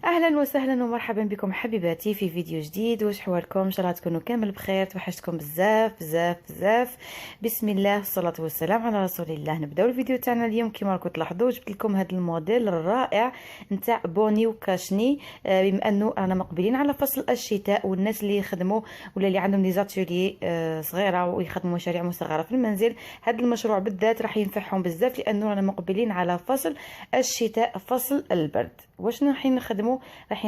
اهلا وسهلا ومرحبا بكم حبيباتي في فيديو جديد. واش حوالكم؟ ان شاء الله تكونوا كامل بخير. توحشتكم بزاف بزاف بزاف. بسم الله والصلاه والسلام على رسول الله. نبداو الفيديو تاعنا اليوم. كما راكم تلاحظوا جبت لكم هذا الموديل الرائع نتاع بوني وكاشني. بما انه انا مقبلين على فصل الشتاء، والناس اللي يخدموا ولا اللي عندهم ليزاتولي صغيره ويخدموا مشاريع مصغره في المنزل، هذا المشروع بالذات راح ينفعهم بزاف، لانه رانا مقبلين على فصل الشتاء، فصل البرد. واش رايحين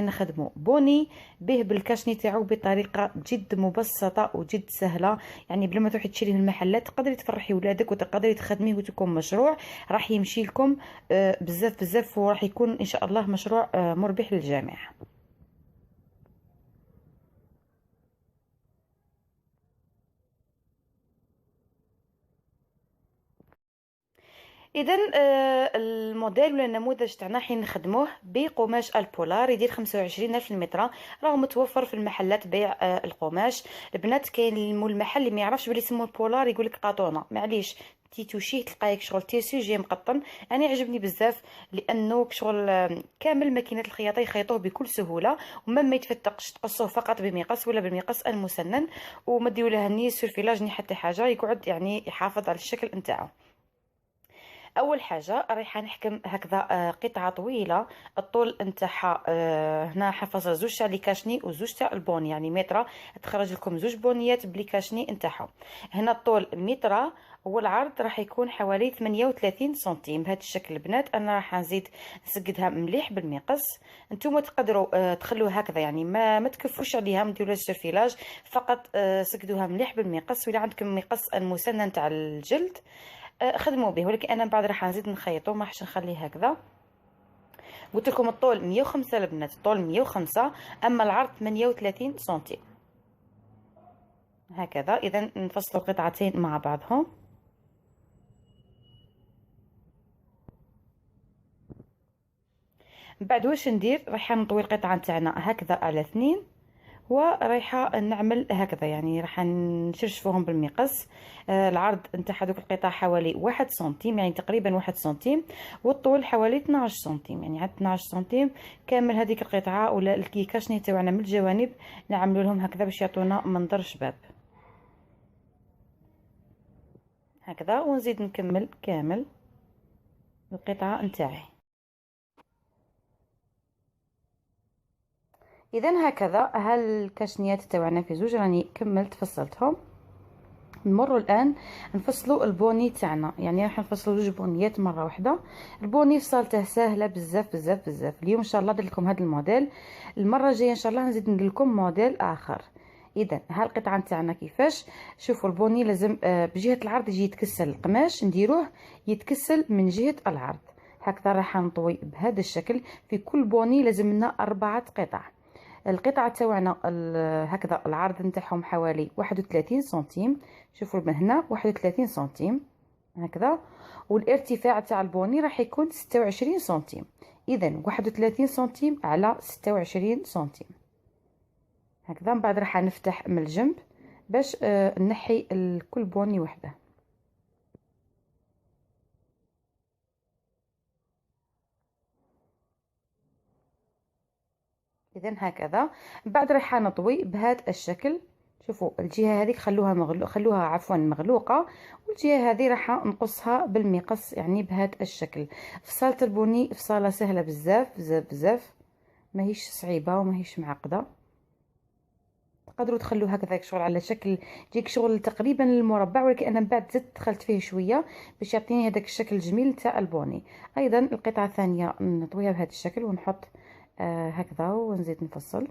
نخدموا بوني به بالكاشني تاعو بطريقه جد مبسطه وجد سهله. يعني بلا ما تروحي تشريه من المحلات تقدري تفرحي ولادك وتقدري تخدميه وتكون مشروع راح يمشي لكم بزاف بزاف، وراح يكون ان شاء الله مشروع مربح للجميع. اذا الموديل ولا النموذج تاعنا حين نخدموه بقماش البولار، يدير 25 الف المتر. راهو متوفر في المحلات بيع القماش. البنات كاين مول المحل اللي ما يعرفش بلي يسموه البولار يقول لك قاطونه، معليش تيتوشيه تلقايك شغل تيسو جاي مقطن. انا عجبني بزاف لانه شغل كامل ماكينات الخياطه يخيطوه بكل سهوله، وما يتفتقش، تقصوه فقط بمقص ولا بالمقص المسنن، وما ديروا له ني سورفيلاج ني حتى حاجه، يقعد يعني يحافظ على الشكل نتاعو. اول حاجه رايحه نحكم هكذا قطعه طويله. الطول نتاعها هنا حفظ زوج تاع لي كاشني وزوج تاع البوني، يعني متر. تخرج لكم زوج بونيات بلي كاشني نتاعهم. هنا الطول متر، والعرض راح يكون حوالي 38 سنتيم بهذا الشكل. البنات انا راح نزيد نسقدها مليح بالمقص. نتوما تقدروا تخلوها هكذا، يعني ما تكفوش عليها، ما ديرولاش سيرفيلاج، فقط سقدوها مليح بالمقص. ولا عندكم مقص المسنن تاع الجلد خدموا به، ولكن انا من بعد راح نزيد نخيطه، ما راحش نخليه هكذا. قلت لكم الطول 105 البنات، الطول 105، اما العرض 38 سنتيم هكذا. اذا نفصلوا القطعتين مع بعضهم. بعد واش ندير؟ رايحه نطوي القطعه نتاعنا هكذا على 2، ورايحه نعمل هكذا، يعني راح نشرشفوهم بالمقص. العرض نتاع هذوك القطع حوالي 1 سنتيم، يعني تقريبا 1 سنتيم، والطول حوالي 12 سنتيم، يعني عاد 12 سنتيم كامل. هذيك القطعه ولا الكيكاشني تاعنا من الجوانب نعملوا لهم هكذا باش يعطونا منظر شباب هكذا. ونزيد نكمل كامل القطعه نتاعي. اذا هكذا هالكاشنيات تاعنا في زوج راني كملت فصلتهم. نمروا الان نفصلوا البوني تاعنا، يعني راح نفصلوا زوج بونيات مره واحده. البوني فصلته سهله بزاف بزاف بزاف. اليوم ان شاء الله درت لكم هذا الموديل، المره الجايه ان شاء الله نزيد ندير لكم موديل اخر. اذا ها القطعه نتاعنا كيفاش. شوفوا البوني لازم بجهه العرض يجي يتكسل، القماش نديروه يتكسل من جهه العرض هكذا. راح نطوي بهذا الشكل. في كل بوني لازم لنا 4 قطع. القطعة تاوعنا هكذا العرض نتاعهم حوالي 31 سنتيم. شوفوا من هنا 31 سنتيم هكذا، والارتفاع تاع البوني راح يكون 26 سنتيم. اذا 31 سنتيم على 26 سنتيم هكذا. من بعد راح نفتح من الجنب باش نحي كل بوني وحده. اذا هكذا بعد راح نطوي بهذا الشكل. شوفوا الجهه هذيك خلوها عفوا مغلوقه، والجهه هذه راح نقصها بالمقص، يعني بهذا الشكل. فصالة البني فصاله سهله بزاف بزاف بزاف، ماهيش صعيبه وماهيش معقده. تقدروا تخلوه هكذا شغل على شكل يجيك شغل تقريبا المربع، ولكن انا من بعد زدت دخلت فيه شويه باش يعطيني هذاك الشكل الجميل تاع البوني. ايضا القطعه الثانيه نطويها بهذا الشكل ونحط هكذا ونزيد نفصل.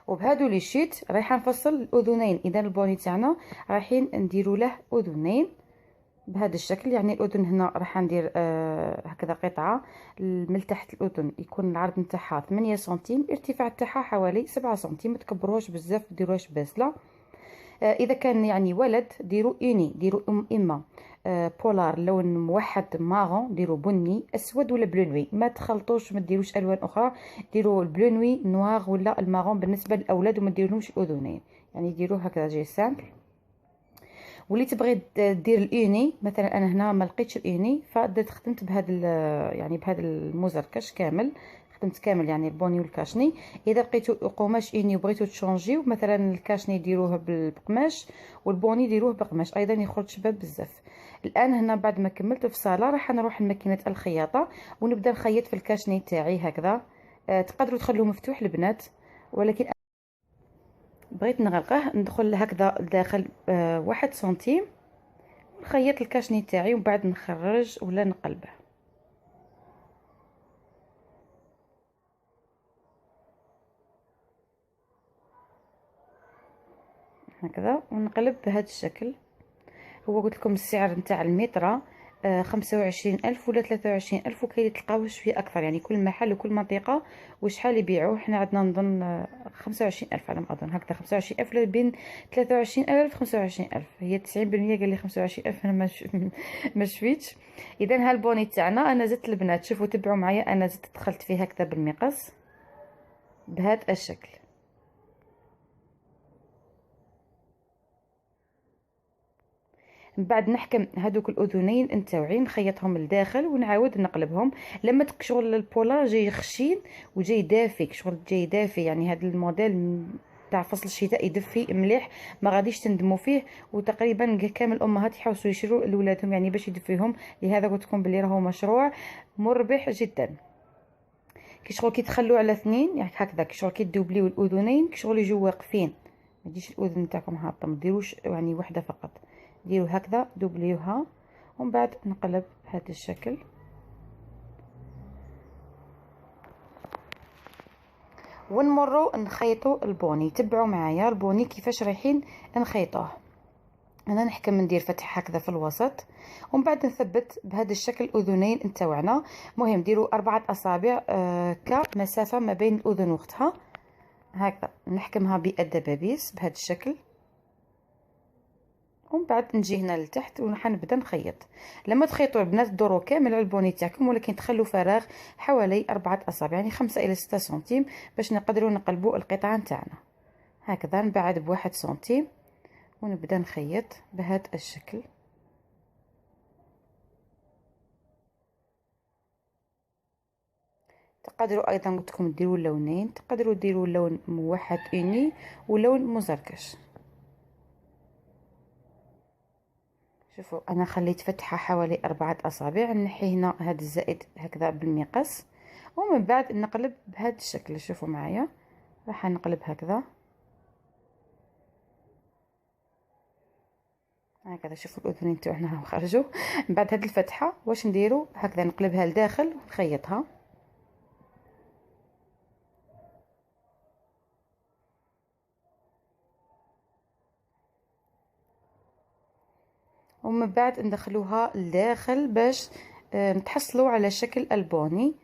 وبهادو لي شيت رايحه نفصل الاذنين. اذا البوني تاعنا رايحين نديرو له اذنين بهذا الشكل، يعني الاذن هنا راح ندير هكذا قطعه من تحت الاذن يكون العرض نتاعها 8 سنتيم، الارتفاع تاعها حوالي 7 سنتيم. ما تكبروهاش بزاف، ديروهاش باسله. اذا كان يعني ولد ديروا اوني، ديروا اما بولار لون موحد ماغون، ديروا بني اسود ولا بلو نوي، ما تخلطوش، ما ديروش الوان اخرى، ديروا البلو نوي نوار ولا الماغون بالنسبه للاولاد، وما ديرولهمش الاذنين، يعني ديروه هكذا جي سامبل. واللي تبغي دير الاوني، مثلا انا هنا ما لقيتش الاوني فدرت خدمت بهذا يعني بهذا المزركش كامل، خدمت كامل يعني البوني والكاشني. اذا لقيتو قماش اوني وبغيتو تشونجيو، مثلا الكاشني ديروه بالقماش والبوني ديروه بقماش، ايضا يخرج شباب بزاف. الان هنا بعد ما كملت في الصاله راح نروح لماكينه الخياطه ونبدا نخيط في الكاشني تاعي هكذا. تقدروا تخلوه مفتوح البنات، ولكن بغيت نغلقه ندخل هكذا داخل 1 سنتيم، نخيط الكاشني تاعي ومن بعد نخرج ولا نقلبه هكذا ونقلب بهذا الشكل. هو قلت لكم السعر نتاع المتر 25,000 ولا 23,000، وكاين تلقاوه شويه اكثر، يعني كل محل وكل منطقه وشحال يبيعوه. حنا عندنا نظن 25,000 على ما اظن، هكذا 25,000 ولا بين 23,000 25,000، هي 90% قال لي 25,000، انا ما شفيتش. اذا هالبوني تاعنا انا زدت البنات، شوفوا تبعوا معايا، انا زدت دخلت فيه هكذا بالمقص بهذا الشكل. من بعد نحكم هذوك الاذنين نتاوعي نخيطهم لداخل ونعاود نقلبهم. لما شغل البولار جاي خشين وجاي دافي، شغل جاي دافي، يعني هذا الموديل تاع فصل الشتاء يدفي مليح، ما غاديش تندموا فيه. وتقريبا كامل الامهات يحوسوا يشروا لولادهم يعني باش يدفيهم، لهذا قلت لكم بلي راهو مشروع مربح جدا. كي شغل كي تخلوا على اثنين يعني هكذا، كي شغل كي تدوبليو الاذنين كي شغل يجوا واقفين، ما تجيش الاذن تاعكم هابطه، ما ديروش يعني وحده فقط، ديروا هكذا دوبليوها ومن بعد نقلب بهذا الشكل. ونمروا نخيطوا البوني. تبعوا معايا البوني كيفاش رايحين نخيطوه. انا نحكم ندير فتحه هكذا في الوسط ومن بعد نثبت بهذا الشكل اذنين نتاوعنا. مهم ديروا 4 اصابع كمسافه ما بين الاذن وقتها، هكذا نحكمها بالدبابيس بهذا الشكل. ومن بعد نجي هنا لتحت وحنبدا نخيط. لما تخيطوا البنات دوروا كامل على البوني تاعكم، ولكن تخلوا فراغ حوالي 4 اصابع، يعني 5 الى 6 سنتيم، باش نقدروا نقلبوا القطعه نتاعنا. هكذا نبعد ب1 سنتيم ونبدا نخيط بهذا الشكل. تقدروا ايضا قلت لكم ديروا اللونين، تقدروا ديروا لون موحد اوني ولون مزركش. شوفوا انا خليت فتحه حوالي 4 اصابع، نحي هنا هذا الزائد هكذا بالمقص ومن بعد نقلب بهذا الشكل. شوفوا معايا راح نقلب هكذا هكذا. شوفوا الاذنين تاعنا خرجوا. من بعد هذه الفتحه واش نديروا هكذا نقلبها لداخل ونخيطها. ومن بعد ندخلوها لداخل باش نتحصلوا على شكل البوني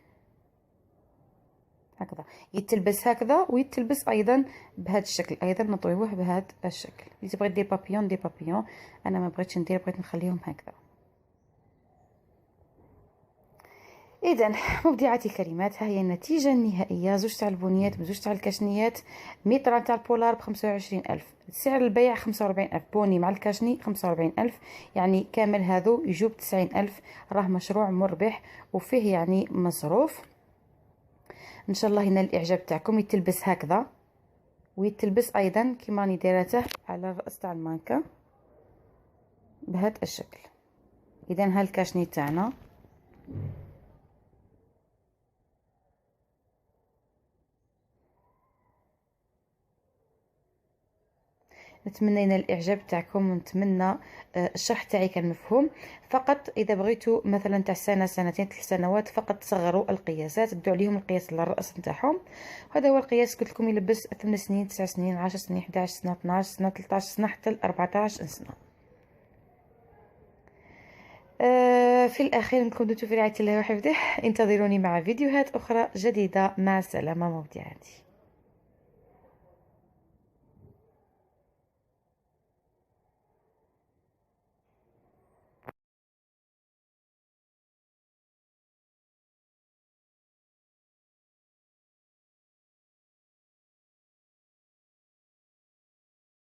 هكذا. يتلبس هكذا ويتلبس ايضا بهذا الشكل، ايضا نطويوه بهذا الشكل. اللي تبغي دي بابيون دي بابيون، انا ما بغيتش ندير، بغيت نخليهم هكذا. اذا مبدعاتي الكريمات، ها هي النتيجه النهائيه. زوج تاع البنيات بزوج تاع الكاشنيات، متر تاع البولار ب25,000، سعر البيع 45,000 بوني مع الكاشني 45,000، يعني كامل هذو يجوب 90,000. راه مشروع مربح وفيه يعني مصروف. ان شاء الله ينال الاعجاب تاعكم. يتلبس هكذا ويتلبس ايضا كيما راني دايرته على الراس تاع المانكا بهذا الشكل. اذا ها الكاشني تاعنا. نتمنى ينال الاعجاب تاعكم ونتمنى الشرح تاعي كان مفهوم. فقط اذا بغيتوا مثلا تاع سنه سنتين 3 سنوات فقط تصغروا القياسات، دوا عليهم القياس للراس نتاعهم. هذا هو القياس قلت لكم يلبس 8 سنين 9 سنين 10 سنين 11 سنه 12 سنه 13 سنه حتى 14 سنه. في الاخير نكون دمتم في رعايه الله وحفظه. انتظروني مع فيديوهات اخرى جديده. مع السلامه مبدعاتي.